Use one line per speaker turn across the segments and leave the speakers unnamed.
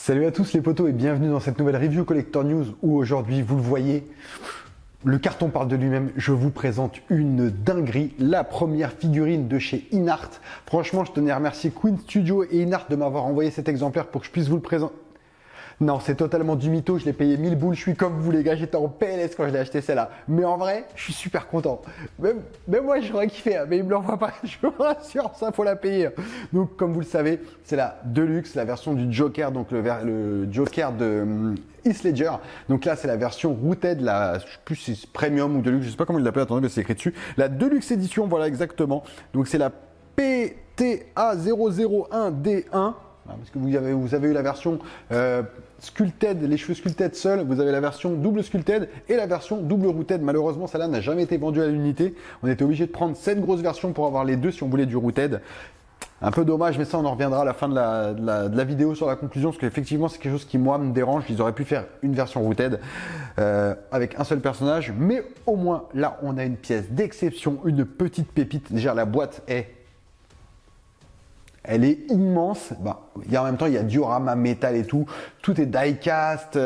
Salut à tous les potos et bienvenue dans cette nouvelle review Collector News où aujourd'hui, vous le voyez, le carton parle de lui-même. Je vous présente une dinguerie, la première figurine de chez Inart. Franchement, je tenais à remercier Queen Studio et Inart de m'avoir envoyé cet exemplaire pour que je puisse vous le présenter. Non, c'est totalement du mytho, je l'ai payé 1000 boules, je suis comme vous les gars, j'étais en PLS quand je l'ai acheté celle-là. Mais en vrai, je suis super content. Même moi, j'aurais kiffé, hein, mais il me l'envoie pas, je vous rassure, ça faut la payer. Donc comme vous le savez, c'est la Deluxe, la version du Joker, donc le Joker de Heath Ledger. Donc là, c'est la version Rooted, la, je sais plus si c'est Premium ou Deluxe, je sais pas comment il l'appelle, attendez, mais c'est écrit dessus. La Deluxe édition, voilà exactement. Donc c'est la PTA001D1. Parce que vous avez eu la version sculpted, les cheveux sculpted seuls, vous avez la version double sculpted et la version double rooted. Malheureusement, celle-là n'a jamais été vendue à l'unité. On était obligé de prendre cette grosse version pour avoir les deux si on voulait du rooted. Un peu dommage, mais ça, on en reviendra à la fin de la vidéo sur la conclusion, parce qu'effectivement, c'est quelque chose qui, moi, me dérange. Ils auraient pu faire une version rooted avec un seul personnage, mais au moins, là, on a une pièce d'exception, une petite pépite. Déjà, la boîte elle est immense. En même temps, il y a diorama, métal et tout. Tout est die-cast,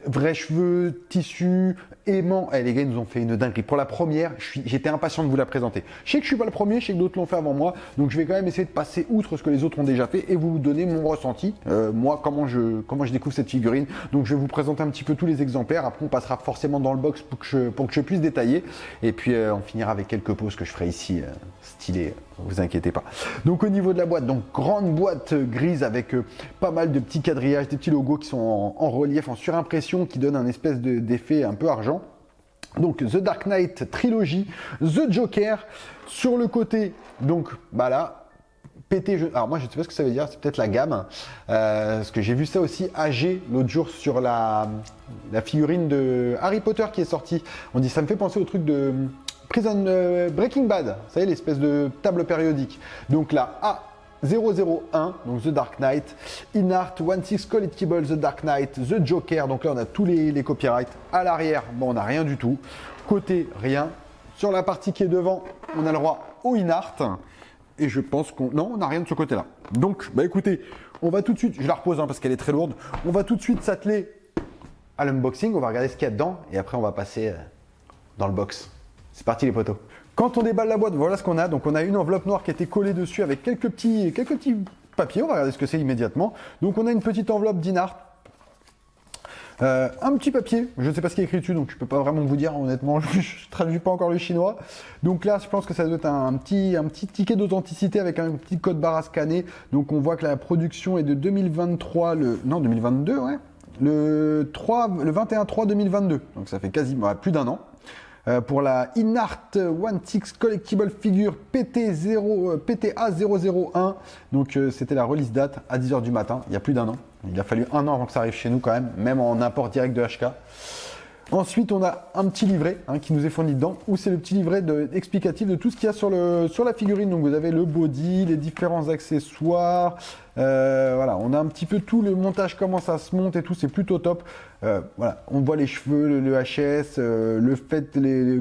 vrais cheveux, tissu, aimant. Les gars, ils nous ont fait une dinguerie. Pour la première, j'étais impatient de vous la présenter. Je sais que je suis pas le premier, je sais que d'autres l'ont fait avant moi. Donc, je vais quand même essayer de passer outre ce que les autres ont déjà fait et vous donner mon ressenti. Moi, comment je découvre cette figurine. Donc, je vais vous présenter un petit peu tous les exemplaires. Après, on passera forcément dans le box pour que je puisse détailler. Et puis, on finira avec quelques poses que je ferai ici, stylées. Vous inquiétez pas. Donc, au niveau de la boîte, donc grande boîte grise avec pas mal de petits quadrillages, des petits logos qui sont en relief, en surimpression, qui donnent un espèce d'effet un peu argent. Donc The Dark Knight Trilogy, The Joker. Sur le côté, donc là, PT. Alors moi je ne sais pas ce que ça veut dire, c'est peut-être la gamme. Parce que j'ai vu ça aussi AG l'autre jour sur la figurine de Harry Potter qui est sortie. On dit ça me fait penser au truc de Breaking Bad, vous savez, l'espèce de table périodique. Donc là, A001, donc The Dark Knight, Inart 16 Collectible The Dark Knight, The Joker. Donc là, on a tous les copyrights. À l'arrière, on n'a rien du tout. Côté, rien. Sur la partie qui est devant, on a le droit au Inart. Et je pense non, on n'a rien de ce côté-là. Donc, écoutez, on va tout de suite, je la repose parce qu'elle est très lourde. On va tout de suite s'atteler à l'unboxing. On va regarder ce qu'il y a dedans. Et après, on va passer dans le box. C'est parti les potos. Quand on déballe la boîte, voilà ce qu'on a. Donc on a une enveloppe noire qui a été collée dessus avec quelques petits papiers. On va regarder ce que c'est immédiatement. Donc on a une petite enveloppe d'Inart. Un petit papier. Je ne sais pas ce qui est écrit dessus, donc je ne peux pas vraiment vous dire. Honnêtement, je ne traduis pas encore le chinois. Donc là, je pense que ça doit être un petit ticket d'authenticité avec un petit code barre à scanner. Donc on voit que la production est de 2023, 2022, ouais. Le 21/3/2022. Donc ça fait quasiment plus d'un an. Pour la Inart 16 Collectible Figure PTA001. Donc c'était la release date à 10h du matin, il y a plus d'un an. Il a fallu un an avant que ça arrive chez nous quand même en import direct de HK. Ensuite, on a un petit livret qui nous est fourni dedans, où c'est le petit livret explicatif de tout ce qu'il y a sur la figurine. Donc vous avez le body, les différents accessoires, voilà, on a un petit peu tout le montage, comment ça se monte et tout, c'est plutôt top. Voilà, on voit les cheveux, le HS, le fait,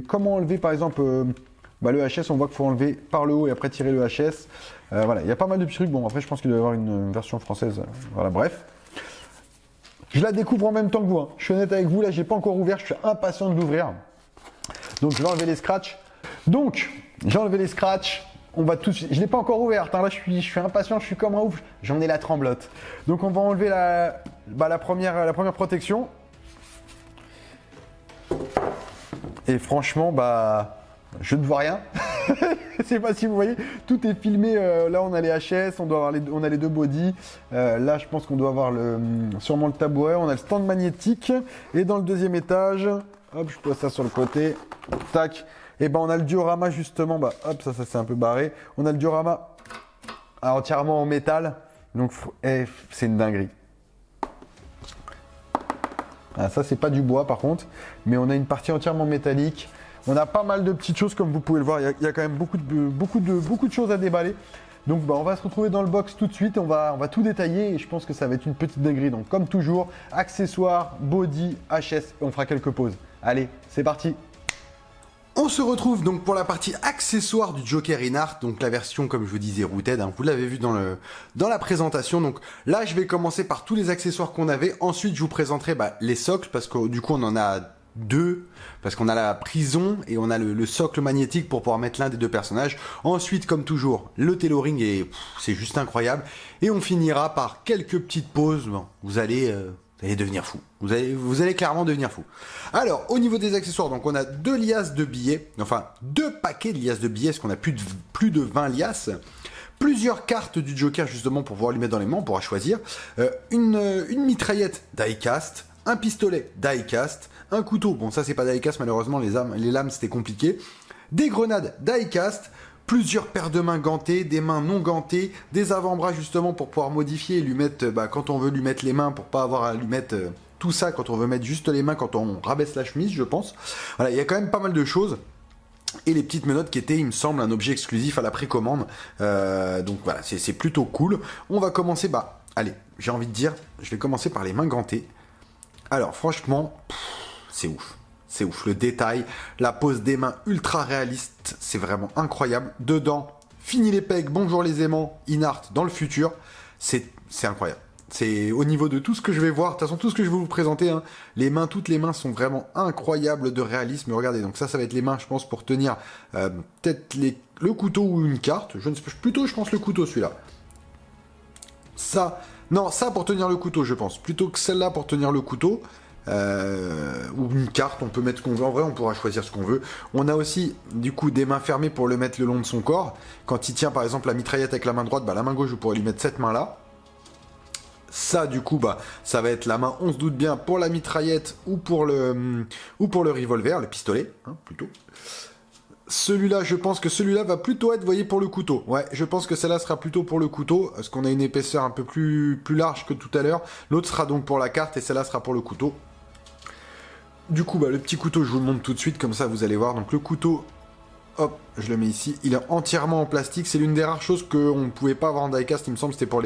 comment enlever par exemple le HS, on voit qu'il faut enlever par le haut et après tirer le HS. Voilà, il y a pas mal de petits trucs. Bon, après, je pense qu'il doit y avoir une version française. Voilà, bref. Je la découvre en même temps que vous. Je suis honnête avec vous, là, j'ai pas encore ouvert, je suis impatient de l'ouvrir. Donc, je vais enlever les scratchs. On va tout de suite. Je l'ai pas encore ouverte. Là, je suis impatient, je suis comme un ouf. J'en ai la tremblote. Donc, on va enlever la première protection. Et franchement, je ne vois rien. Je sais pas si vous voyez, tout est filmé. Là, on a les HS, on a les deux body. Là, je pense qu'on doit avoir sûrement le tabouret. On a le stand magnétique. Et dans le deuxième étage, hop, je pose ça sur le côté. Tac. Et on a le diorama justement. Hop, ça c'est un peu barré. On a le diorama entièrement en métal. Donc, c'est une dinguerie. Ça, c'est pas du bois par contre. Mais on a une partie entièrement métallique. On a pas mal de petites choses comme vous pouvez le voir, il y a quand même beaucoup de choses à déballer. Donc on va se retrouver dans le box tout de suite, on va tout détailler et je pense que ça va être une petite dinguerie. Donc comme toujours, accessoires, body, HS et on fera quelques pauses. Allez, c'est parti. On se retrouve donc pour la partie accessoire du Joker in Art, donc la version comme je vous disais rooted, hein, vous l'avez vu dans la présentation. Donc là je vais commencer par tous les accessoires qu'on avait, ensuite je vous présenterai les socles, parce que du coup on en a deux, parce qu'on a la prison et on a le socle magnétique pour pouvoir mettre l'un des deux personnages. Ensuite comme toujours le tailoring, et c'est juste incroyable, et on finira par quelques petites pauses. Bon, vous allez devenir fou. Vous allez clairement devenir fou. Alors, au niveau des accessoires, donc on a 2 liasses de billets, enfin 2 paquets de liasses de billets, parce qu'on a plus de 20 liasses. Plusieurs cartes du Joker, justement, pour pouvoir lui mettre dans les mains, on pourra choisir. Une mitraillette die-cast, un pistolet die-cast, un couteau, bon ça c'est pas die-cast, malheureusement, les lames c'était compliqué. Des grenades die-cast, plusieurs paires de mains gantées, des mains non gantées, des avant-bras justement pour pouvoir modifier et lui mettre, quand on veut lui mettre les mains, pour pas avoir à lui mettre tout ça quand on veut mettre juste les mains, quand on rabaisse la chemise, je pense. Voilà, il y a quand même pas mal de choses. Et les petites menottes qui étaient, il me semble, un objet exclusif à la précommande. Donc voilà, c'est plutôt cool. On va commencer, allez, j'ai envie de dire, je vais commencer par les mains gantées. Alors franchement, c'est ouf. C'est ouf, le détail, la pose des mains ultra réaliste, c'est vraiment incroyable. Dedans, fini les pegs, bonjour les aimants, in art dans le futur, c'est incroyable. C'est au niveau de tout ce que je vais voir, de toute façon tout ce que je vais vous présenter, hein, toutes les mains sont vraiment incroyables de réalisme. Regardez, donc ça va être les mains, je pense, pour tenir peut-être le couteau ou une carte. Je ne sais pas, plutôt je pense le couteau celui-là. Ça pour tenir le couteau, je pense, plutôt que celle-là pour tenir le couteau. Ou une carte, on peut mettre ce qu'on veut. En vrai, on pourra choisir ce qu'on veut. On a aussi, du coup, des mains fermées pour le mettre le long de son corps. Quand il tient, par exemple, la mitraillette avec la main droite, la main gauche, vous pourrez lui mettre cette main-là. Ça, du coup, ça va être la main, on se doute bien, pour la mitraillette ou pour le revolver, le pistolet, hein, plutôt. Celui-là, je pense que celui-là va plutôt être, vous voyez, pour le couteau. Ouais, je pense que celle-là sera plutôt pour le couteau, parce qu'on a une épaisseur un peu plus large que tout à l'heure. L'autre sera donc pour la carte, et celle-là sera pour le couteau. Du coup, le petit couteau, je vous le montre tout de suite, comme ça vous allez voir. Donc le couteau, hop, je le mets ici. Il est entièrement en plastique. C'est l'une des rares choses qu'on ne pouvait pas avoir en die-cast, il me semble. C'était pour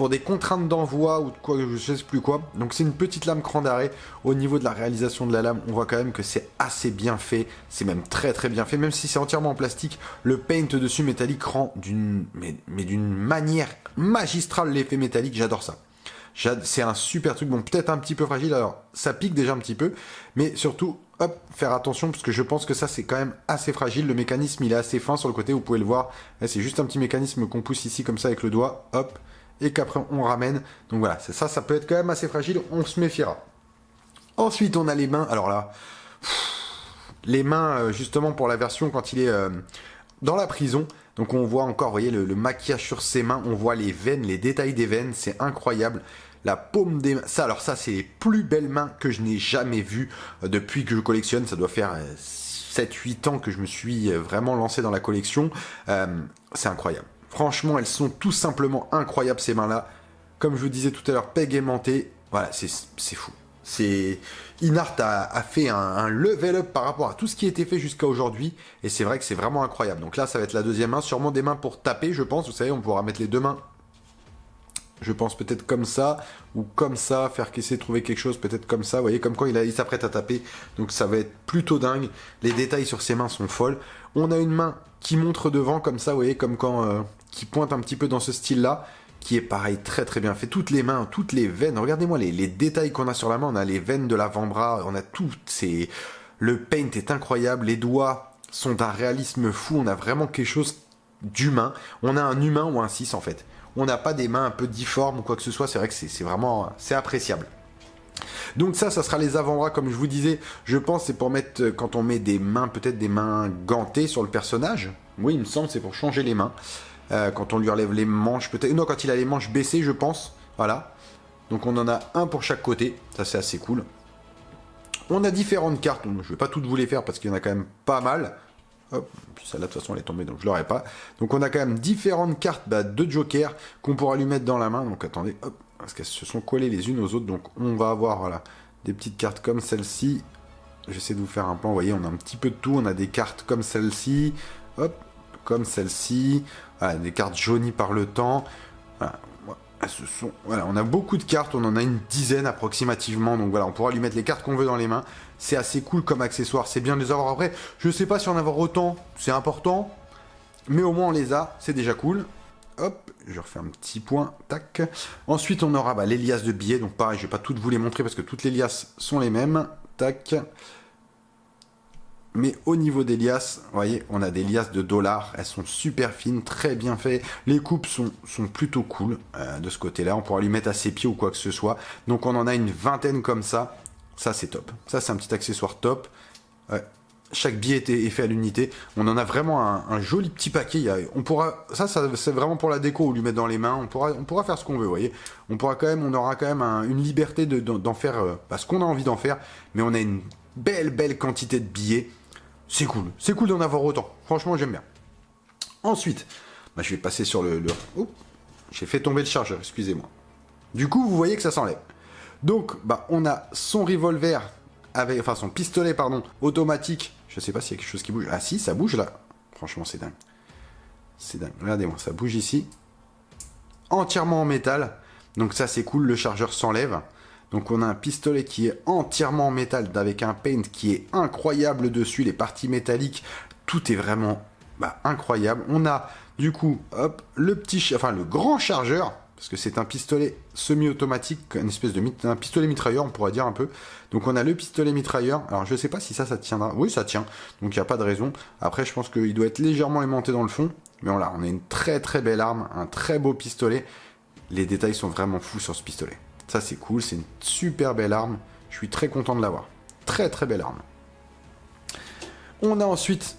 des contraintes d'envoi ou de quoi, je sais plus quoi. Donc c'est une petite lame cran d'arrêt. Au niveau de la réalisation de la lame, on voit quand même que c'est assez bien fait. C'est même très très bien fait. Même si c'est entièrement en plastique, le paint dessus métallique rend d'une manière magistrale l'effet métallique. J'adore ça. C'est un super truc, bon peut-être un petit peu fragile, alors ça pique déjà un petit peu, mais surtout, hop, faire attention, parce que je pense que ça c'est quand même assez fragile, le mécanisme il est assez fin sur le côté, vous pouvez le voir, c'est juste un petit mécanisme qu'on pousse ici comme ça avec le doigt, hop, et qu'après on ramène, donc voilà, ça peut être quand même assez fragile, on se méfiera. Ensuite on a les mains, alors là, les mains justement pour la version quand il est dans la prison. Donc on voit encore, vous voyez, le maquillage sur ses mains, on voit les veines, les détails des veines, c'est incroyable. La paume des mains, ça c'est les plus belles mains que je n'ai jamais vues depuis que je collectionne. Ça doit faire 7-8 ans que je me suis vraiment lancé dans la collection. C'est incroyable. Franchement, elles sont tout simplement incroyables ces mains-là. Comme je vous disais tout à l'heure, peg aimantée, voilà, c'est fou. Inart a fait un level up par rapport à tout ce qui a été fait jusqu'à aujourd'hui, et c'est vrai que c'est vraiment incroyable. Donc là ça va être la deuxième main, sûrement des mains pour taper, je pense, vous savez, on pourra mettre les deux mains, je pense peut-être comme ça, ou comme ça, essayer de trouver quelque chose peut-être comme ça, vous voyez, comme quand il s'apprête à taper, donc ça va être plutôt dingue. Les détails sur ses mains sont folles. On a une main qui montre devant comme ça, vous voyez, comme quand qui pointe un petit peu dans ce style là, qui est pareil, très très bien fait. Toutes les mains, toutes les veines, regardez-moi les détails qu'on a sur la main, on a les veines de l'avant-bras, on a tout, le paint est incroyable, les doigts sont d'un réalisme fou, on a vraiment quelque chose d'humain, on a un humain ou un 6 en fait. On n'a pas des mains un peu difformes ou quoi que ce soit, c'est vrai que c'est vraiment, c'est appréciable. Donc ça sera les avant-bras, comme je vous disais, je pense c'est pour mettre, quand on met des mains, peut-être des mains gantées sur le personnage, oui il me semble c'est pour changer les mains. Quand on lui relève les manches, peut-être. Non, quand il a les manches baissées, je pense. Voilà. Donc on en a un pour chaque côté. Ça, c'est assez cool. On a différentes cartes. Donc, je ne vais pas toutes vous les faire parce qu'il y en a quand même pas mal. Hop. Puis celle-là, de toute façon, elle est tombée, donc je ne l'aurai pas. Donc on a quand même différentes cartes de Joker qu'on pourra lui mettre dans la main. Donc attendez, hop. Parce qu'elles se sont collées les unes aux autres. Donc on va avoir, voilà, des petites cartes comme celle-ci. J'essaie de vous faire un plan. Vous voyez, on a un petit peu de tout. On a des cartes comme celle-ci. Hop. Comme celle-ci, voilà, des cartes jaunies par le temps. Voilà. Voilà, on a beaucoup de cartes, on en a une dizaine approximativement, donc voilà, on pourra lui mettre les cartes qu'on veut dans les mains. C'est assez cool comme accessoire, c'est bien de les avoir. Après, je sais pas si en avoir autant, c'est important, mais au moins on les a, c'est déjà cool. Hop, je refais un petit point, tac. Ensuite, on aura les liasses de billets, donc pareil, je vais pas toutes vous les montrer parce que toutes les liasses sont les mêmes, tac. Mais au niveau des liasses, vous voyez, on a des liasses de dollars. Elles sont super fines, très bien faites. Les coupes sont plutôt cool de ce côté-là. On pourra lui mettre à ses pieds ou quoi que ce soit. Donc on en a une vingtaine comme ça. Ça, c'est top. Ça, c'est un petit accessoire top. Ouais. Chaque billet est fait à l'unité. On en a vraiment un joli petit paquet. On pourra, ça c'est vraiment pour la déco ou lui mettre dans les mains. On pourra faire ce qu'on veut, vous voyez. On aura quand même une liberté d'en faire ce qu'on a envie d'en faire. Mais on a une belle quantité de billets. C'est cool d'en avoir autant. Franchement, j'aime bien. Ensuite, je vais passer sur le... Oups, j'ai fait tomber le chargeur, excusez-moi. Du coup, vous voyez que ça s'enlève. Donc, on a son revolver, enfin son pistolet, pardon, automatique. Je sais pas s'il y a quelque chose qui bouge. Ah si, ça bouge là. Franchement, c'est dingue. C'est dingue. Regardez-moi, ça bouge ici. Entièrement en métal. Donc ça, c'est cool, le chargeur s'enlève. Donc on a un pistolet qui est entièrement en métal avec un paint qui est incroyable dessus, les parties métalliques, tout est vraiment incroyable. On a du coup hop, le grand chargeur, parce que c'est un pistolet semi-automatique, une espèce un pistolet mitrailleur on pourrait dire un peu. Donc on a le pistolet mitrailleur, alors je sais pas si ça tiendra, oui ça tient, donc il n'y a pas de raison. Après je pense qu'il doit être légèrement aimanté dans le fond, mais voilà, on a une très belle arme, un très beau pistolet, les détails sont vraiment fous sur ce pistolet. Ça, c'est cool, c'est une super belle arme. Je suis très content de l'avoir. Très belle arme. On a ensuite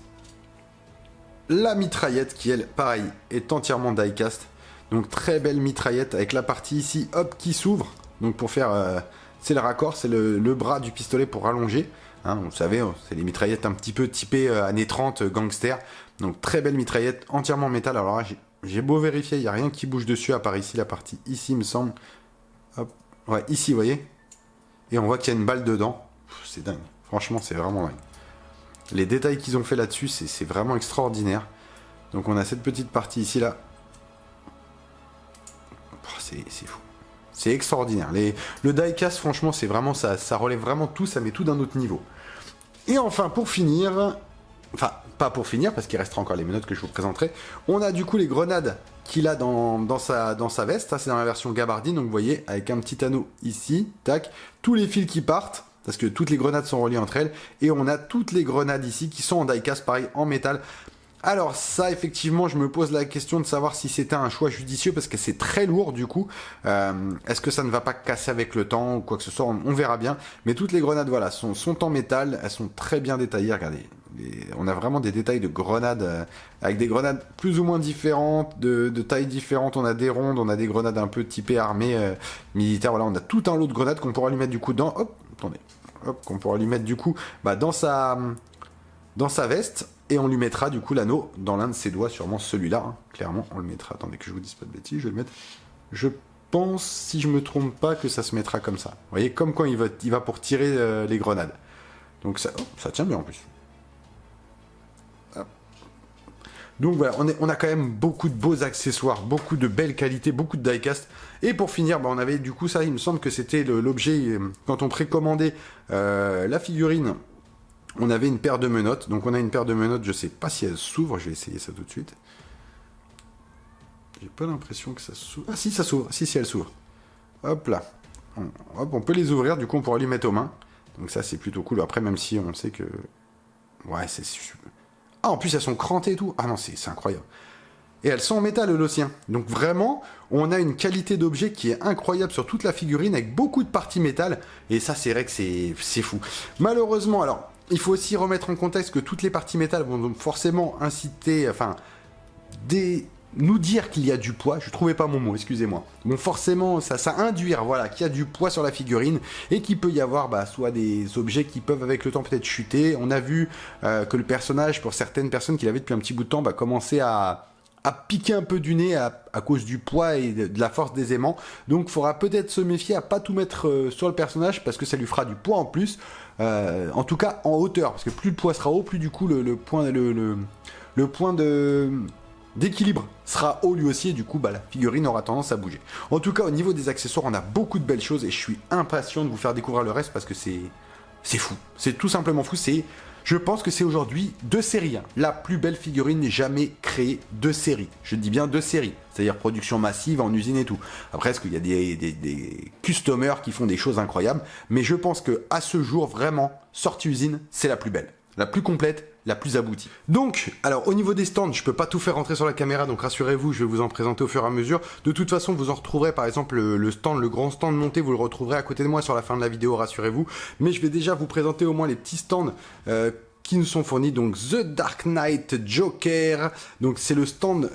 la mitraillette qui, elle, pareil, est entièrement die-cast. Donc, très belle mitraillette avec la partie ici, hop, qui s'ouvre. Donc, pour faire... c'est le raccord, c'est le bras du pistolet pour rallonger. Hein, vous savez, c'est les mitraillettes un petit peu typées années 30, gangster. Donc, très belle mitraillette, entièrement en métal. Alors là, j'ai beau vérifier, il n'y a rien qui bouge dessus, à part ici, la partie ici, me semble. Hop. Ouais, ici, vous voyez. Et on voit qu'il y a une balle dedans. C'est dingue. Franchement, c'est vraiment dingue. Les détails qu'ils ont fait là-dessus, c'est vraiment extraordinaire. Donc on a cette petite partie ici, là. C'est fou. C'est extraordinaire. Le die-cast, franchement, c'est vraiment ça relève vraiment tout, ça met tout d'un autre niveau. Et enfin, pour finir... Enfin, pas pour finir, parce qu'il restera encore les menottes que je vous présenterai. On a du coup les grenades qu'il a dans sa veste. Ça, c'est dans la version gabardine. Donc, vous voyez, avec un petit anneau ici, tac. Tous les fils qui partent, parce que toutes les grenades sont reliées entre elles. Et on a toutes les grenades ici qui sont en die-cast, pareil, en métal. Alors ça, effectivement, je me pose la question de savoir si c'était un choix judicieux, parce que c'est très lourd, du coup. Est-ce que ça ne va pas casser avec le temps, ou quoi que ce soit, on verra bien. Mais toutes les grenades, voilà, sont en métal. Elles sont très bien détaillées, regardez. On a vraiment des détails de grenades, avec des grenades plus ou moins différentes, de tailles différentes. On a des rondes, on a des grenades un peu typées armées, militaires. Voilà, on a tout un lot de grenades qu'on pourra lui mettre du coup dans... Hop, attendez. Hop, qu'on pourra lui mettre du coup dans sa veste. Et on lui mettra du coup l'anneau dans l'un de ses doigts, sûrement celui-là. Hein. Clairement, on le mettra. Attendez que je vous dise pas de bêtises, je vais le mettre. Je pense, si je me trompe pas, que ça se mettra comme ça. Vous voyez, comme quand il va pour tirer les grenades. Donc ça tient bien en plus. Donc voilà, on a quand même beaucoup de beaux accessoires, beaucoup de belles qualités, beaucoup de die-cast. Et pour finir, on avait du coup ça, il me semble que c'était l'objet, quand on précommandait la figurine, on avait une paire de menottes. Donc on a une paire de menottes, je sais pas si elle s'ouvre, je vais essayer ça tout de suite. J'ai pas l'impression que ça s'ouvre. Ah si, ça s'ouvre, si elle s'ouvre. Hop là. Hop, on peut les ouvrir, du coup on pourra les mettre aux mains. Donc ça c'est plutôt cool, après même si on sait que... Ouais, c'est super... Ah, en plus, elles sont crantées et tout. Ah non, c'est incroyable. Et elles sont en métal, l'Holocien. Donc vraiment, on a une qualité d'objet qui est incroyable sur toute la figurine, avec beaucoup de parties métal. Et ça, c'est vrai que c'est fou. Malheureusement, alors, il faut aussi remettre en contexte que toutes les parties métal vont donc forcément inciter... Enfin, nous dire qu'il y a du poids, je trouvais pas mon mot, excusez-moi. Bon, forcément, ça induire, voilà, qu'il y a du poids sur la figurine et qu'il peut y avoir, soit des objets qui peuvent avec le temps peut-être chuter. On a vu que le personnage, pour certaines personnes qui l'avaient depuis un petit bout de temps, commençait à piquer un peu du nez à cause du poids et de la force des aimants. Donc, il faudra peut-être se méfier à pas tout mettre sur le personnage parce que ça lui fera du poids en plus. En tout cas, en hauteur, parce que plus le poids sera haut, plus du coup le point de
d'équilibre sera haut lui aussi et du coup bah, la figurine aura tendance à bouger. En tout cas au niveau des accessoires on a beaucoup de belles choses et je suis impatient de vous faire découvrir le reste parce que c'est fou. C'est tout simplement fou. Je pense que c'est aujourd'hui de série. Hein. La plus belle figurine jamais créée de série. Je dis bien de série. C'est-à-dire production massive en usine et tout. Après, est-ce qu'il y a des customers qui font des choses incroyables. Mais je pense que à ce jour, vraiment, sortie usine, c'est la plus belle. La plus complète, la plus aboutie. Donc, alors au niveau des stands, je peux pas tout faire rentrer sur la caméra, donc rassurez-vous, je vais vous en présenter au fur et à mesure. De toute façon, vous en retrouverez par exemple le stand, le grand stand monté, vous le retrouverez à côté de moi sur la fin de la vidéo, rassurez-vous. Mais je vais déjà vous présenter au moins les petits stands qui nous sont fournis, donc The Dark Knight Joker, donc c'est le stand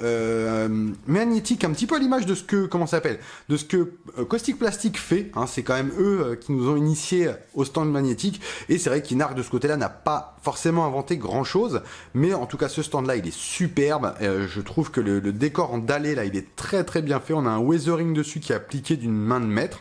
magnétique, un petit peu à l'image de ce que, comment ça s'appelle, de ce que Caustic Plastic fait, hein, c'est quand même eux qui nous ont initiés au stand magnétique, et c'est vrai qu'Inarc de ce côté-là n'a pas forcément inventé grand-chose, mais en tout cas ce stand-là il est superbe, je trouve que le décor en dallé là il est très très bien fait, on a un weathering dessus qui est appliqué d'une main de maître.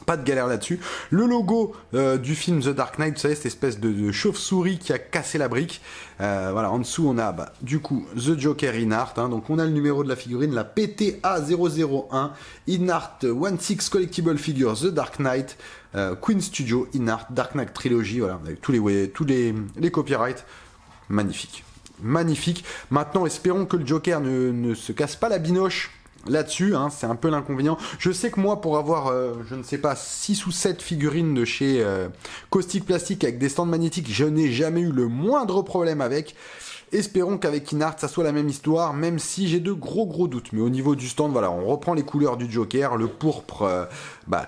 Pas de galère là-dessus. Le logo du film The Dark Knight, vous savez, cette espèce de chauve-souris qui a cassé la brique. Voilà, en dessous, on a du coup The Joker Inart. Hein, donc, on a le numéro de la figurine, la PTA001 Inart 16 Collectible Figure The Dark Knight. Queen Studio Inart Dark Knight Trilogy. Voilà, on a eu tous les copyrights. Magnifique. Magnifique. Maintenant, espérons que le Joker ne se casse pas la binoche là-dessus, hein, c'est un peu l'inconvénient. Je sais que moi, pour avoir, je ne sais pas, 6 ou 7 figurines de chez Caustic Plastic avec des stands magnétiques, je n'ai jamais eu le moindre problème avec. Espérons qu'avec Inart, ça soit la même histoire, même si j'ai de gros doutes. Mais au niveau du stand, voilà, on reprend les couleurs du Joker, le pourpre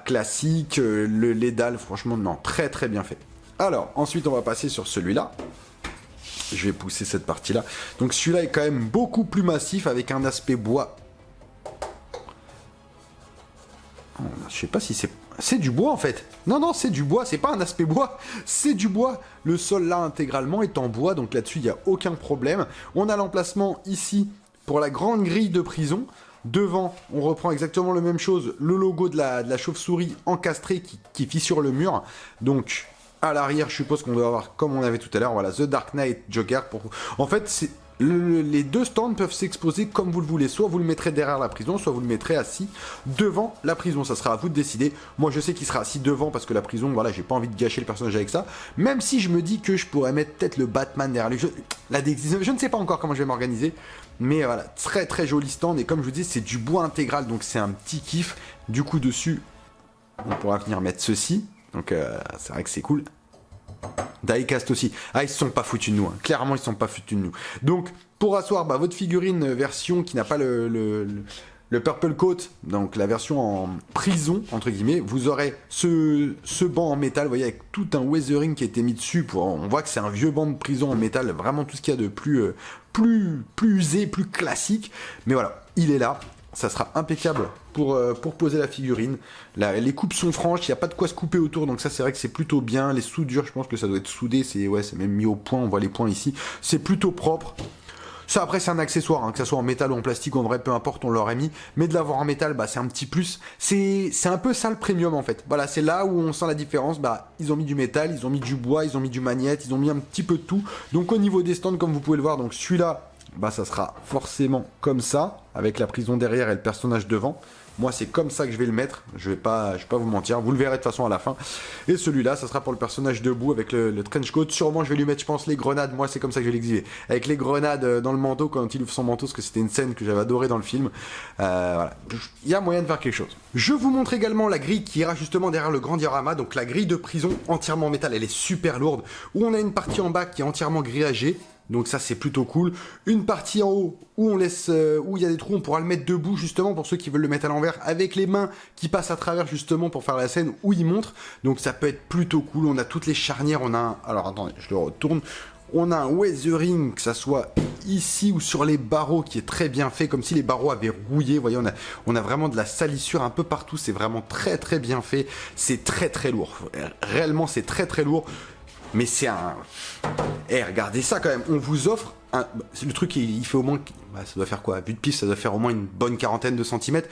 classique, les dalles, franchement, non, très très bien fait. Alors, ensuite, on va passer sur celui-là. Je vais pousser cette partie-là. Donc celui-là est quand même beaucoup plus massif, avec un aspect bois. Je sais pas si c'est du bois en fait. Non, c'est du bois, c'est pas un aspect bois, c'est du bois. Le sol là intégralement est en bois, donc là-dessus il n'y a aucun problème. On a l'emplacement ici pour la grande grille de prison. Devant, on reprend exactement la même chose, le logo de la chauve-souris encastré qui fissure le mur. Donc à l'arrière, je suppose qu'on doit avoir, comme on avait tout à l'heure, voilà, The Dark Knight Joker. En fait, c'est... les deux stands peuvent s'exposer comme vous le voulez, soit vous le mettrez derrière la prison, soit vous le mettrez assis devant la prison, ça sera à vous de décider. Moi je sais qu'il sera assis devant parce que la prison, voilà, j'ai pas envie de gâcher le personnage avec ça, même si je me dis que je pourrais mettre peut-être le Batman derrière lui, je ne sais pas encore comment je vais m'organiser, mais voilà, très très joli stand, et comme je vous dis, c'est du bois intégral, donc c'est un petit kiff. Du coup dessus, on pourra venir mettre ceci, donc c'est vrai que c'est cool. Diecast aussi. Ah, ils se sont pas foutus de nous. Hein. Clairement, ils se sont pas foutus de nous. Donc, pour asseoir votre figurine version qui n'a pas le Purple Coat, donc la version en prison, entre guillemets, vous aurez ce banc en métal, vous voyez, avec tout un weathering qui a été mis dessus. On voit que c'est un vieux banc de prison en métal, vraiment tout ce qu'il y a de plus usé, plus classique. Mais voilà, il est là. Ça sera impeccable pour poser la figurine. Les coupes sont franches, il n'y a pas de quoi se couper autour, donc ça c'est vrai que c'est plutôt bien. Les soudures, je pense que ça doit être soudé, c'est même mis au point, on voit les points ici. C'est plutôt propre. Ça après c'est un accessoire, hein, que ça soit en métal ou en plastique, en vrai peu importe, on l'aurait mis. Mais de l'avoir en métal, c'est un petit plus. C'est un peu ça le premium en fait. Voilà, c'est là où on sent la différence. Ils ont mis du métal, ils ont mis du bois, ils ont mis du magnète, ils ont mis un petit peu de tout. Donc au niveau des stands, comme vous pouvez le voir, donc celui-là, ça sera forcément comme ça, avec la prison derrière et le personnage devant. Moi, c'est comme ça que je vais le mettre. Je vais pas vous mentir. Vous le verrez de toute façon à la fin. Et celui-là, ça sera pour le personnage debout avec le trench coat. Sûrement, je vais lui mettre, je pense, les grenades. Moi, c'est comme ça que je vais l'exhiber. Avec les grenades dans le manteau quand il ouvre son manteau, parce que c'était une scène que j'avais adorée dans le film. Voilà. Il y a moyen de faire quelque chose. Je vous montre également la grille qui ira justement derrière le grand diorama. Donc, la grille de prison entièrement en métal. Elle est super lourde. Où on a une partie en bas qui est entièrement grillagée. Donc ça c'est plutôt cool. Une partie en haut où on laisse, où il y a des trous, on pourra le mettre debout justement pour ceux qui veulent le mettre à l'envers, avec les mains qui passent à travers justement pour faire la scène où il montre. Donc ça peut être plutôt cool. On a toutes les charnières, on a un... Alors attendez, je le retourne. On a un weathering, que ça soit ici ou sur les barreaux, qui est très bien fait, comme si les barreaux avaient rouillé. Vous voyez, on a vraiment de la salissure un peu partout. C'est vraiment très très bien fait. C'est très très lourd. Réellement, c'est très très lourd. Mais c'est un... regardez ça quand même. On vous offre... Le truc, il fait au moins... ça doit faire quoi? À but de pif, ça doit faire au moins une bonne quarantaine de centimètres.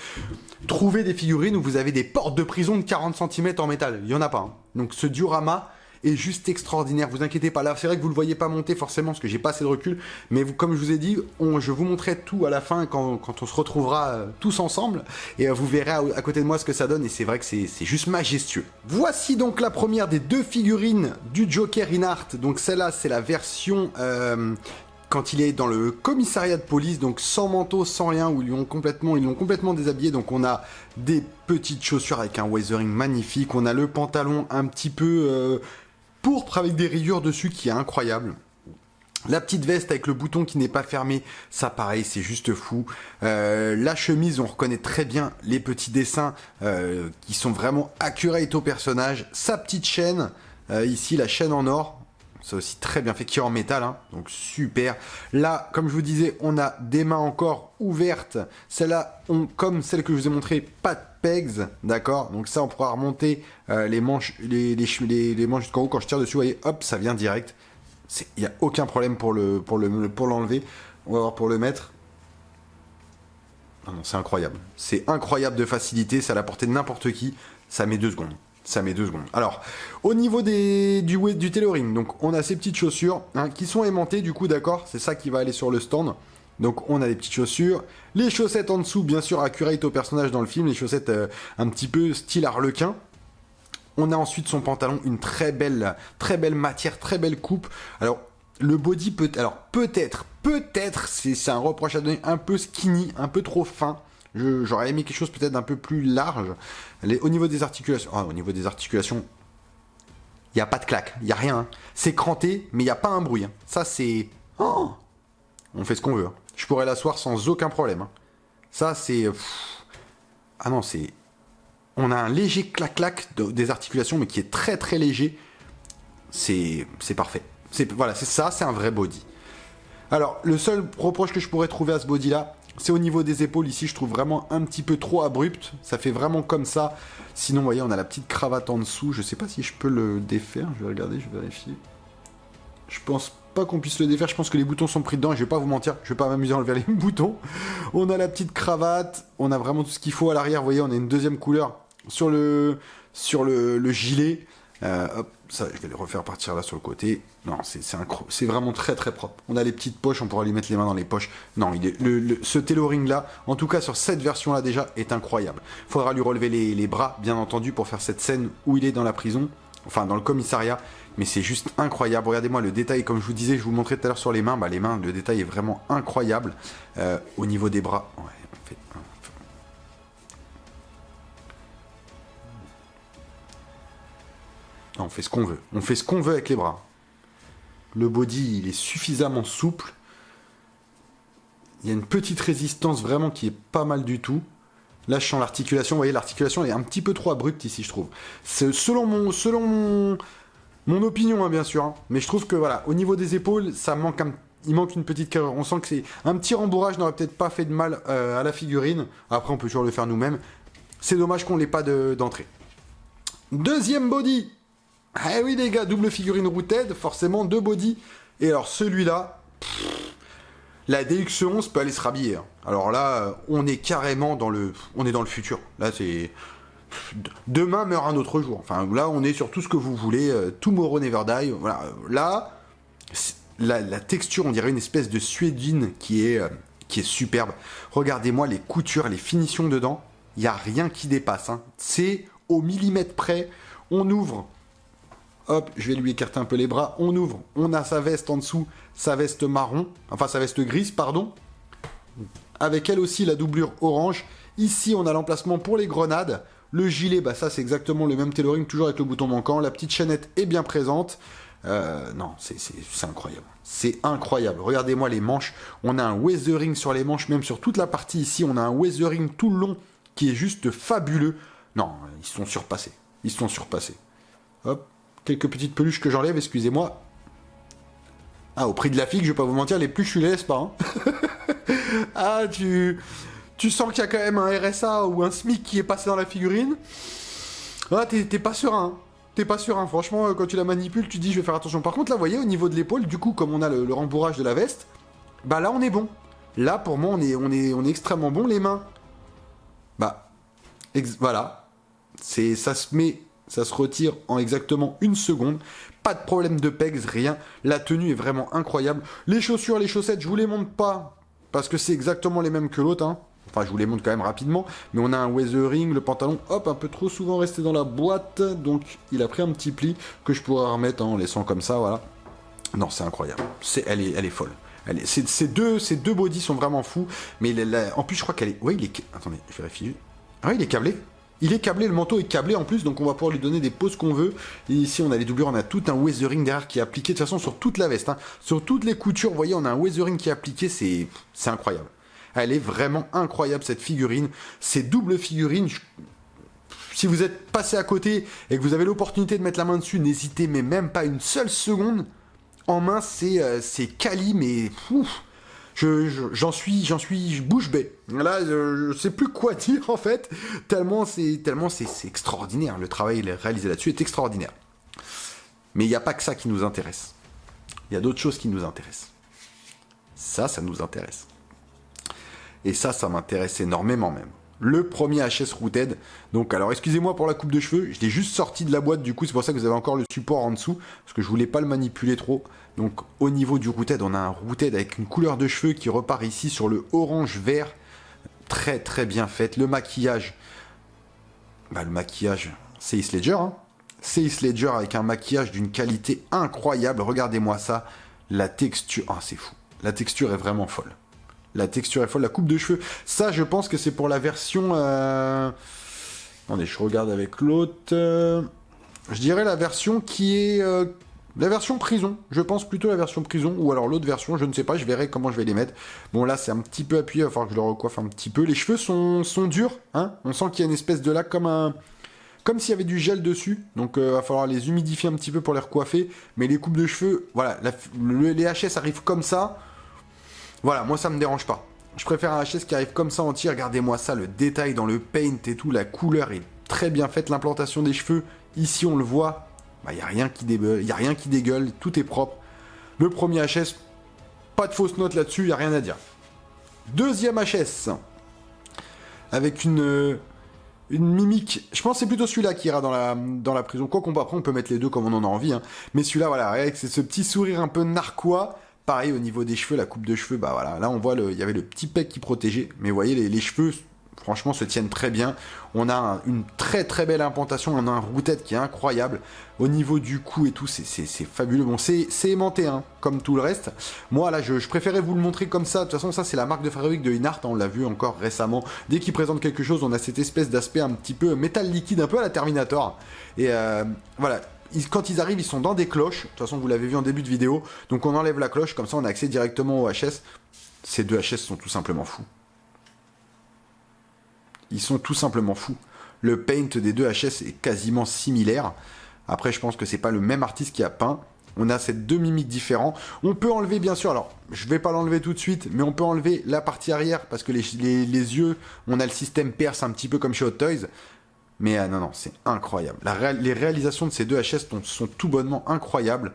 Trouvez des figurines où vous avez des portes de prison de 40 cm en métal. Il n'y en a pas. Hein. Donc ce diorama est juste extraordinaire. Vous inquiétez pas, là c'est vrai que vous le voyez pas monter forcément parce que j'ai pas assez de recul, mais comme je vous ai dit, je vous montrerai tout à la fin quand on se retrouvera tous ensemble et vous verrez à côté de moi ce que ça donne et c'est vrai que c'est juste majestueux. Voici donc la première des 2 figurines du Joker in Art. Donc celle-là c'est la version quand il est dans le commissariat de police, donc sans manteau, sans rien, où ils l'ont complètement déshabillé. Donc on a des petites chaussures avec un weathering magnifique, on a le pantalon un petit peu pourpre avec des rayures dessus qui est incroyable. La petite veste avec le bouton qui n'est pas fermé, ça pareil, c'est juste fou. La chemise, on reconnaît très bien les petits dessins qui sont vraiment accurate au personnage. Sa petite chaîne, ici la chaîne en or, c'est aussi très bien fait, qui est en métal, hein, donc super. Là, comme je vous disais, on a des mains encore ouvertes. Celles-là ont, comme celle que je vous ai montré, pas de pegs, d'accord. Donc ça, on pourra remonter les manches, les manches jusqu'en haut. Quand je tire dessus, vous voyez, hop, ça vient direct. Il n'y a aucun problème pour l'enlever. On va voir pour le mettre. Non, c'est incroyable. C'est incroyable de facilité. C'est à la portée de n'importe qui. Ça met 2 secondes. Ça met 2 secondes. Alors, au niveau du tailoring, donc on a ces petites chaussures hein, qui sont aimantées, du coup, d'accord. C'est ça qui va aller sur le stand. Donc, on a des petites chaussures. Les chaussettes en dessous, bien sûr, accurate au personnage dans le film. Les chaussettes un petit peu style harlequin. On a ensuite son pantalon, une très belle matière, très belle coupe. Alors, le body peut-être, c'est un reproche à donner, un peu skinny, un peu trop fin. J'aurais aimé quelque chose peut-être d'un peu plus large. Au niveau des articulations, il n'y a pas de claque, il n'y a rien. Hein. C'est cranté, mais il n'y a pas un bruit. Hein. Ça, c'est... Oh, on fait ce qu'on veut. Hein. Je pourrais l'asseoir sans aucun problème. Hein. Ça, c'est... Ah non, c'est... On a un léger clac-clac des articulations, mais qui est très très léger. C'est parfait. Voilà, c'est ça, c'est un vrai body. Alors, le seul reproche que je pourrais trouver à ce body-là, c'est au niveau des épaules. Ici, je trouve vraiment un petit peu trop abrupt. Ça fait vraiment comme ça. Sinon, vous voyez, on a la petite cravate en dessous. Je sais pas si je peux le défaire. Je vais regarder, je vais vérifier. Je pense pas qu'on puisse le défaire. Je pense que les boutons sont pris dedans. Et je vais pas vous mentir, je vais pas m'amuser à enlever les boutons. On a la petite cravate. On a vraiment tout ce qu'il faut à l'arrière. Vous voyez, on a une deuxième couleur sur le gilet. Hop, ça, je vais le refaire partir là sur le côté. Non, c'est vraiment très très propre. On a les petites poches, on pourra lui mettre les mains dans les poches. Non, ce tailoring là, en tout cas sur cette version là déjà, est incroyable. Faudra lui relever les bras, bien entendu, pour faire cette scène où il est dans la prison, enfin dans le commissariat. Mais c'est juste incroyable. Regardez-moi le détail, comme je vous disais, je vous montrais tout à l'heure sur les mains. Bah, les mains, le détail est vraiment incroyable. Au niveau des bras, ouais, on fait ce qu'on veut. On fait ce qu'on veut avec les bras. Le body, il est suffisamment souple. Il y a une petite résistance vraiment qui est pas mal du tout. Là, je sens l'articulation. Vous voyez, l'articulation elle est un petit peu trop abrupte ici, je trouve. C'est selon mon opinion, hein, bien sûr. Hein. Mais je trouve que voilà, au niveau des épaules, il manque une petite carrure. On sent que c'est un petit rembourrage n'aurait peut-être pas fait de mal à la figurine. Après, on peut toujours le faire nous-mêmes. C'est dommage qu'on l'ait pas d'entrée. Deuxième body. Ah oui les gars, double figurine rooted, forcément 2 body. Et alors celui-là, la DX11 peut aller se rhabiller. Hein. Alors là, on est carrément dans le futur. Là c'est... Demain meurt un autre jour. Enfin là, on est sur tout ce que vous voulez. Tomorrow never die. Voilà. Là, la texture, on dirait une espèce de suédine qui est superbe. Regardez-moi les coutures, les finitions dedans. Il n'y a rien qui dépasse. Hein. C'est au millimètre près. On ouvre... Hop, je vais lui écarter un peu les bras. On ouvre. On a sa veste en dessous. Sa veste marron. Enfin, sa veste grise, pardon. Avec elle aussi la doublure orange. Ici, on a l'emplacement pour les grenades. Le gilet, bah ça, c'est exactement le même tailoring, toujours avec le bouton manquant. La petite chaînette est bien présente. Non, c'est incroyable. C'est incroyable. Regardez-moi les manches. On a un weathering sur les manches, même sur toute la partie ici. On a un weathering tout le long qui est juste fabuleux. Non, ils sont surpassés. Ils sont surpassés. Hop. Quelques petites peluches que j'enlève, excusez-moi. Ah, au prix de la figue, je vais pas vous mentir, les peluches, je les laisse pas. Hein. Ah, tu sens qu'il y a quand même un RSA ou un SMIC qui est passé dans la figurine. Ah, t'es pas serein. T'es pas serein. Franchement, quand tu la manipules, tu dis, je vais faire attention. Par contre, là, vous voyez, au niveau de l'épaule, du coup, comme on a le rembourrage de la veste, bah là, on est bon. Là, pour moi, on est extrêmement bon. Les mains, bah, voilà. Ça se met Ça se retire en exactement 1 seconde. Pas de problème de pegs, rien. La tenue est vraiment incroyable. Les chaussures, les chaussettes, je vous les montre pas. Parce que c'est exactement les mêmes que l'autre. Hein. Enfin, je vous les montre quand même rapidement. Mais on a un weathering, le pantalon, hop, un peu trop souvent resté dans la boîte. Donc, il a pris un petit pli que je pourrais remettre en laissant comme ça, voilà. Non, c'est incroyable. Elle est folle. Ces deux bodies sont vraiment fous. Mais en plus, je crois qu'elle est... Ouais, attendez, je vérifie. Ah oui, il est câblé. Il est câblé, le manteau est câblé en plus, donc on va pouvoir lui donner des poses qu'on veut. Et ici, on a les doublures, on a tout un weathering derrière qui est appliqué, de toute façon, sur toute la veste. Hein. Sur toutes les coutures, vous voyez, on a un weathering qui est appliqué, c'est incroyable. Elle est vraiment incroyable, cette figurine. Ces doubles figurines, si vous êtes passé à côté et que vous avez l'opportunité de mettre la main dessus, n'hésitez mais même pas une seule seconde. En main, c'est quali, mais... Ouf. J'en suis bouche bée. Là, je sais plus quoi dire en fait. Tellement c'est extraordinaire. Le travail réalisé là-dessus est extraordinaire. Mais il n'y a pas que ça qui nous intéresse. Il y a d'autres choses qui nous intéressent. Ça nous intéresse. Et ça m'intéresse énormément même. Le premier HS Rooted. Donc, alors, excusez-moi pour la coupe de cheveux. Je l'ai juste sorti de la boîte, du coup, c'est pour ça que vous avez encore le support en dessous. Parce que je voulais pas le manipuler trop. Donc, au niveau du Rooted, on a un Rooted avec une couleur de cheveux qui repart ici sur le orange-vert. Très, très bien fait. Le maquillage. Le maquillage, c'est Heath Ledger, hein. C'est Heath Ledger avec un maquillage d'une qualité incroyable. Regardez-moi ça. La texture. Ah, c'est fou. La texture est vraiment folle. La texture est folle, la coupe de cheveux. Ça, je pense que c'est pour la version... Attendez, je regarde avec l'autre. Je dirais la version qui est... la version prison. Je pense plutôt la version prison. Ou alors l'autre version, je ne sais pas. Je verrai comment je vais les mettre. Bon, là, c'est un petit peu appuyé. Il va falloir que je le recoiffe un petit peu. Les cheveux sont durs. Hein, on sent qu'il y a une espèce de lac comme s'il y avait du gel dessus. Donc, il va falloir les humidifier un petit peu pour les recoiffer. Mais les coupes de cheveux... Voilà, les HS arrivent comme ça. Voilà, moi ça me dérange pas. Je préfère un HS qui arrive comme ça entier. Regardez-moi ça, le détail dans le paint et tout, la couleur est très bien faite. L'implantation des cheveux, ici on le voit, il n'y a rien qui dégueule, tout est propre. Le premier HS, pas de fausse note là-dessus, il n'y a rien à dire. Deuxième HS, avec une mimique, je pense que c'est plutôt celui-là qui ira dans la prison. Quoi qu'on après on peut mettre les deux comme on en a envie. Hein. Mais celui-là, voilà, avec ce petit sourire un peu narquois. Pareil au niveau des cheveux, la coupe de cheveux, voilà, là on voit, il y avait le petit pec qui protégeait, mais vous voyez, les cheveux, franchement, se tiennent très bien. On a une très très belle implantation, on a un roue-tête qui est incroyable. Au niveau du cou et tout, c'est fabuleux. Bon, c'est aimanté, hein, comme tout le reste. Moi, là, je préférais vous le montrer comme ça. De toute façon, ça, c'est la marque de fabrique de Inart, hein, on l'a vu encore récemment. Dès qu'ils présentent quelque chose, on a cette espèce d'aspect un petit peu métal liquide, un peu à la Terminator. Et voilà. Quand ils arrivent, ils sont dans des cloches. De toute façon, vous l'avez vu en début de vidéo. Donc, on enlève la cloche. Comme ça, on a accès directement au HS. Ces deux HS sont tout simplement fous. Ils sont tout simplement fous. Le paint des deux HS est quasiment similaire. Après, je pense que c'est pas le même artiste qui a peint. On a ces deux mimiques différents. On peut enlever, bien sûr, alors, je vais pas l'enlever tout de suite, mais on peut enlever la partie arrière parce que les yeux, on a le système perce un petit peu comme chez Hot Toys. Mais non, c'est incroyable. Les réalisations de ces deux HS sont tout bonnement incroyables.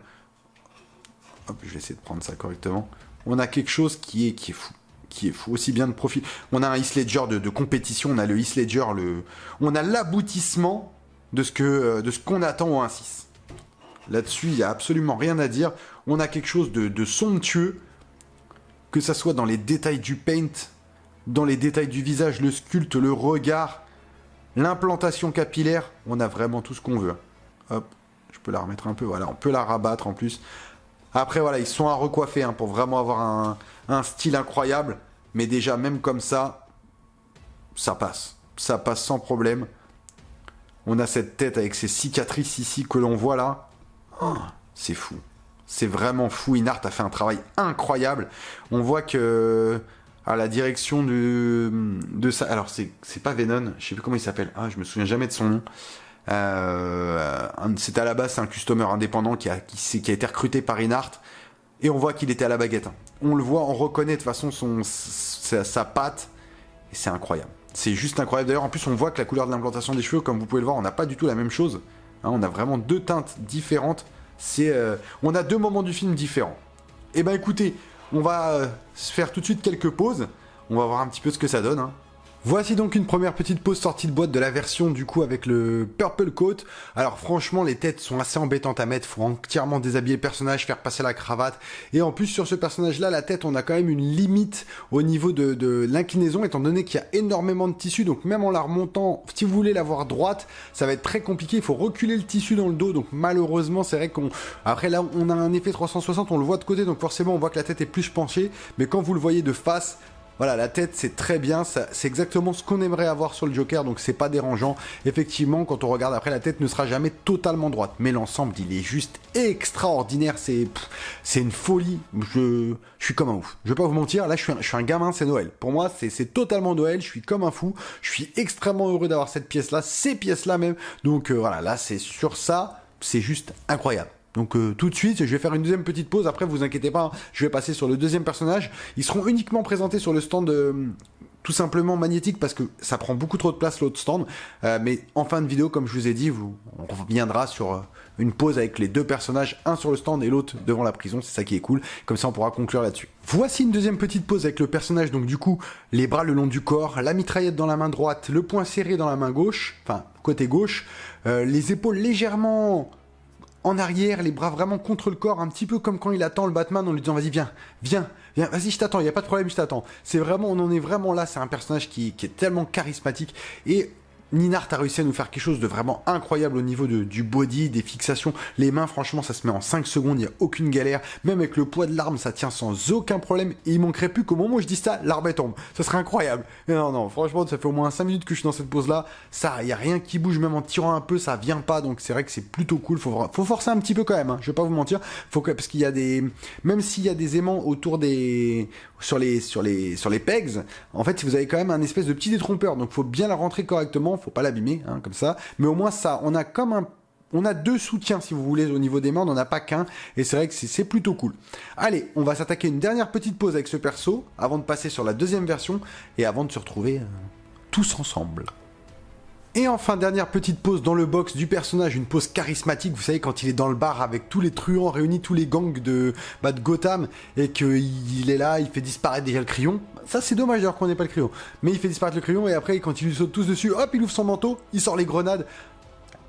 Hop, je vais essayer de prendre ça correctement. On a quelque chose qui est fou. Qui est fou, aussi bien de profil. On a un Heath Ledger de compétition, on a le Heath Ledger, on a l'aboutissement de ce qu'on attend au 1.6. Là-dessus, il n'y a absolument rien à dire. On a quelque chose de somptueux, que ça soit dans les détails du paint, dans les détails du visage, le sculpte, le regard... L'implantation capillaire, on a vraiment tout ce qu'on veut. Hop, je peux la remettre un peu, voilà, on peut la rabattre en plus. Après, voilà, ils sont à recoiffer hein, pour vraiment avoir un style incroyable. Mais déjà, même comme ça, ça passe. Ça passe sans problème. On a cette tête avec ces cicatrices ici que l'on voit là. Oh, c'est fou. C'est vraiment fou. Inart a fait un travail incroyable. On voit que... à la direction de ça. Alors, c'est pas Venom, je sais plus comment il s'appelle. Ah, je me souviens jamais de son nom. C'était à la base, c'est un customer indépendant qui a été recruté par Inart. Et on voit qu'il était à la baguette. Hein. On le voit, on reconnaît de toute façon sa patte. Et c'est incroyable. C'est juste incroyable. D'ailleurs, en plus, on voit que la couleur de l'implantation des cheveux, comme vous pouvez le voir, on n'a pas du tout la même chose. Hein, on a vraiment deux teintes différentes. On a deux moments du film différents. Eh ben, écoutez... On va se faire tout de suite quelques pauses. On va voir un petit peu ce que ça donne. Hein. Voici donc une première petite pose sortie de boîte de la version du coup avec le Purple Coat. Alors franchement les têtes sont assez embêtantes à mettre, faut entièrement déshabiller le personnage, faire passer la cravate. Et en plus sur ce personnage là, la tête on a quand même une limite au niveau de l'inclinaison étant donné qu'il y a énormément de tissu. Donc même en la remontant, si vous voulez l'avoir droite, ça va être très compliqué, il faut reculer le tissu dans le dos. Donc malheureusement c'est vrai qu'on... Après là on a un effet 360, on le voit de côté donc forcément on voit que la tête est plus penchée. Mais quand vous le voyez de face... Voilà, la tête, c'est très bien, c'est exactement ce qu'on aimerait avoir sur le Joker, donc c'est pas dérangeant. Effectivement, quand on regarde après, la tête ne sera jamais totalement droite, mais l'ensemble, il est juste extraordinaire, c'est une folie, je suis comme un ouf. Je vais pas vous mentir, là, je suis un gamin, c'est Noël. Pour moi, c'est totalement Noël, je suis comme un fou, je suis extrêmement heureux d'avoir cette pièce-là, ces pièces-là même. Donc voilà, là, c'est sur ça, c'est juste incroyable. Donc tout de suite, je vais faire une deuxième petite pause. Après, vous inquiétez pas, hein, je vais passer sur le deuxième personnage. Ils seront uniquement présentés sur le stand tout simplement magnétique parce que ça prend beaucoup trop de place l'autre stand. Mais en fin de vidéo, comme je vous ai dit, on reviendra sur une pause avec les deux personnages, un sur le stand et l'autre devant la prison. C'est ça qui est cool. Comme ça, on pourra conclure là-dessus. Voici une deuxième petite pause avec le personnage. Donc du coup, les bras le long du corps, la mitraillette dans la main droite, le poing serré dans la main gauche, enfin côté gauche, les épaules légèrement en arrière, les bras vraiment contre le corps, un petit peu comme quand il attend le Batman en lui disant vas-y viens, vas-y je t'attends, il n'y a pas de problème, je t'attends. C'est vraiment, on en est vraiment là, c'est un personnage qui est tellement charismatique et Ninart a réussi à nous faire quelque chose de vraiment incroyable au niveau du body, des fixations. Les mains, franchement, ça se met en 5 secondes, il n'y a aucune galère. Même avec le poids de l'arme, ça tient sans aucun problème. Et il manquerait plus qu'au moment où je dis ça, l'arme elle tombe. Ça serait incroyable. Mais non, franchement, ça fait au moins 5 minutes que je suis dans cette pose-là. Ça, il n'y a rien qui bouge, même en tirant un peu, ça vient pas. Donc c'est vrai que c'est plutôt cool. Faut forcer un petit peu quand même, hein. Je vais pas vous mentir. Parce qu'il y a des... Même s'il y a des aimants autour des... Sur les pegs, en fait, vous avez quand même un espèce de petit détrompeur. Donc faut bien la rentrer correctement. Faut pas l'abîmer, hein, comme ça. Mais au moins ça, on a deux soutiens si vous voulez au niveau des mains, on n'en a pas qu'un. Et c'est vrai que c'est plutôt cool. Allez, on va s'attaquer une dernière petite pause avec ce perso avant de passer sur la deuxième version et avant de se retrouver tous ensemble. Et enfin, dernière petite pause dans le box du personnage, une pause charismatique, vous savez, quand il est dans le bar avec tous les truands réunis, tous les gangs de Gotham, et qu'il est là, il fait disparaître déjà le crayon. Ça, c'est dommage d'ailleurs qu'on n'ait pas le crayon. Mais il fait disparaître le crayon, et après, quand ils lui sautent tous dessus, hop, il ouvre son manteau, il sort les grenades.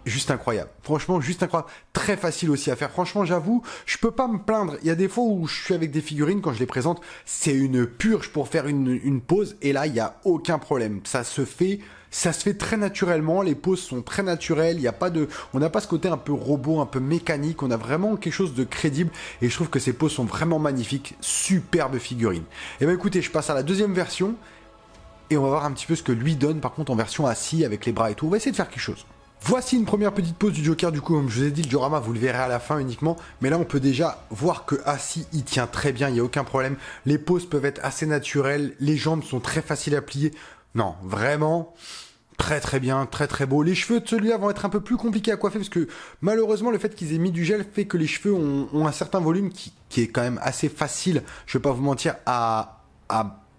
Juste incroyable. Franchement, juste incroyable. Très facile aussi à faire. Franchement, j'avoue, je peux pas me plaindre. Il y a des fois où je suis avec des figurines, quand je les présente, c'est une purge pour faire une pose, et là, il n'y a aucun problème. Ça se fait très naturellement, les poses sont très naturelles, on n'a pas ce côté un peu robot, un peu mécanique, on a vraiment quelque chose de crédible, et je trouve que ces poses sont vraiment magnifiques, superbe figurine. Et ben écoutez, je passe à la deuxième version, et on va voir un petit peu ce que lui donne, par contre en version assis, avec les bras et tout, on va essayer de faire quelque chose. Voici une première petite pose du Joker, du coup, comme je vous ai dit, le diorama, vous le verrez à la fin uniquement, mais là on peut déjà voir que assis, il tient très bien, il n'y a aucun problème, les poses peuvent être assez naturelles, les jambes sont très faciles à plier. Non, vraiment, très bien, très beau. Les cheveux de celui-là vont être un peu plus compliqués à coiffer parce que malheureusement le fait qu'ils aient mis du gel fait que les cheveux ont un certain volume qui est quand même assez facile, je vais pas vous mentir, à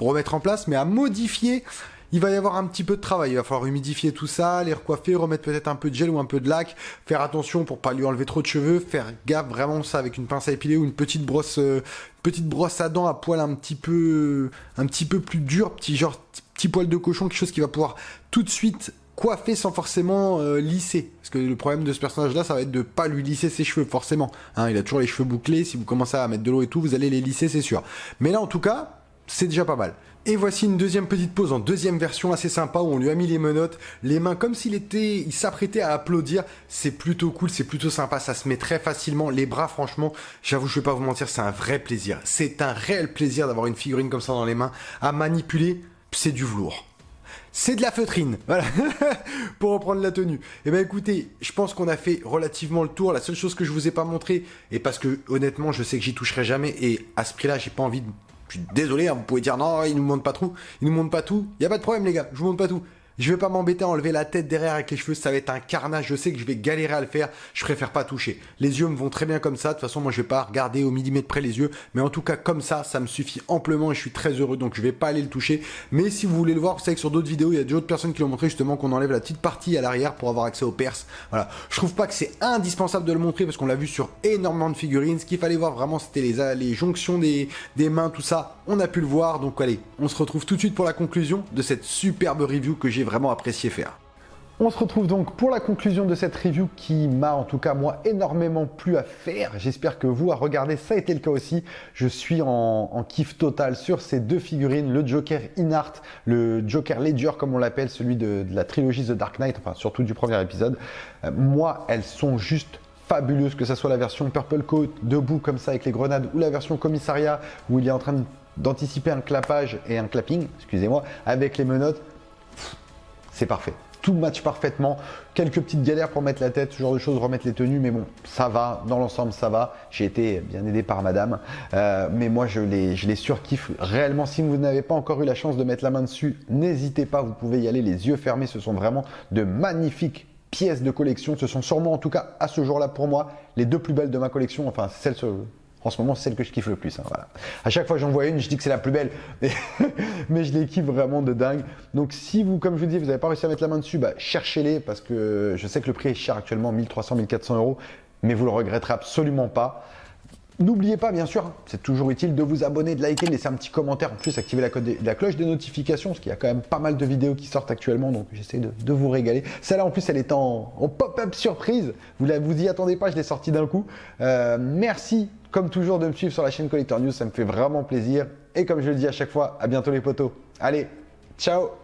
remettre en place, mais à modifier. Il va y avoir un petit peu de travail, il va falloir humidifier tout ça, les recoiffer, remettre peut-être un peu de gel ou un peu de lac, faire attention pour pas lui enlever trop de cheveux, faire gaffe vraiment ça avec une pince à épiler ou une petite brosse à dents à poil un petit peu plus dur, petit poil de cochon, quelque chose qui va pouvoir tout de suite coiffer sans forcément lisser. Parce que le problème de ce personnage-là, ça va être de pas lui lisser ses cheveux, forcément. Hein, il a toujours les cheveux bouclés, si vous commencez à mettre de l'eau et tout, vous allez les lisser, c'est sûr. Mais là, en tout cas, c'est déjà pas mal. Et voici une deuxième petite pause en deuxième version assez sympa où on lui a mis les menottes, les mains comme il s'apprêtait à applaudir. C'est plutôt cool, c'est plutôt sympa, ça se met très facilement. Les bras, franchement, j'avoue, je vais pas vous mentir, c'est un vrai plaisir. C'est un réel plaisir d'avoir une figurine comme ça dans les mains, à manipuler, c'est du velours. C'est de la feutrine, voilà, pour reprendre la tenue. Et ben écoutez, je pense qu'on a fait relativement le tour. La seule chose que je vous ai pas montré, et parce que honnêtement, je sais que j'y toucherai jamais, et à ce prix-là, j'ai pas envie de... Je suis désolé, hein, vous pouvez dire non, il nous montre pas tout. Il y a pas de problème les gars, je vous montre pas tout. Je vais pas m'embêter à enlever la tête derrière avec les cheveux, ça va être un carnage, je sais que je vais galérer à le faire, je préfère pas toucher. Les yeux me vont très bien comme ça, de toute façon moi je vais pas regarder au millimètre près les yeux, mais en tout cas comme ça me suffit amplement et je suis très heureux, donc je vais pas aller le toucher. Mais si vous voulez le voir, vous savez que sur d'autres vidéos, il y a d'autres personnes qui l'ont montré justement qu'on enlève la petite partie à l'arrière pour avoir accès aux perces. Voilà, je trouve pas que c'est indispensable de le montrer parce qu'on l'a vu sur énormément de figurines, ce qu'il fallait voir vraiment c'était les jonctions des mains, tout ça, on a pu le voir, donc allez, on se retrouve tout de suite pour la conclusion de cette superbe review que j'ai vraiment apprécié faire.
On se retrouve donc pour la conclusion de cette review qui m'a en tout cas moi énormément plu à faire. J'espère que vous à regarder ça a été le cas aussi. Je suis en kiff total sur ces deux figurines, le Joker In Art, le Joker Ledger comme on l'appelle, celui de la trilogie The Dark Knight, enfin surtout du premier épisode. Moi elles sont juste fabuleuses, que ce soit la version Purple Coat debout comme ça avec les grenades ou la version commissariat où il est en train d'anticiper un clapage et un clapping, excusez-moi, avec les menottes. C'est parfait. Tout match parfaitement. Quelques petites galères pour mettre la tête, ce genre de choses, remettre les tenues, mais bon, ça va. Dans l'ensemble, ça va. J'ai été bien aidé par madame. Mais moi, je les surkiffe réellement. Si vous n'avez pas encore eu la chance de mettre la main dessus, n'hésitez pas. Vous pouvez y aller les yeux fermés. Ce sont vraiment de magnifiques pièces de collection. Ce sont sûrement, en tout cas, à ce jour-là, pour moi, les deux plus belles de ma collection. Enfin, celles en ce moment, c'est celle que je kiffe le plus. Hein, voilà. À chaque fois que j'en vois une, je dis que c'est la plus belle. Mais je les kiffe vraiment de dingue. Donc si vous, comme je vous dis, vous n'avez pas réussi à mettre la main dessus, bah, cherchez-les parce que je sais que le prix est cher actuellement, 1300, 1400 euros. Mais vous le regretterez absolument pas. N'oubliez pas, bien sûr, c'est toujours utile de vous abonner, de liker, de laisser un petit commentaire. En plus, activer la cloche des notifications, parce qu'il y a quand même pas mal de vidéos qui sortent actuellement. Donc, j'essaie de vous régaler. Celle-là, en plus, elle est en pop-up surprise. Vous y attendez pas, je l'ai sortie d'un coup. Merci, comme toujours, de me suivre sur la chaîne Collector News. Ça me fait vraiment plaisir. Et comme je le dis à chaque fois, à bientôt les potos. Allez, ciao!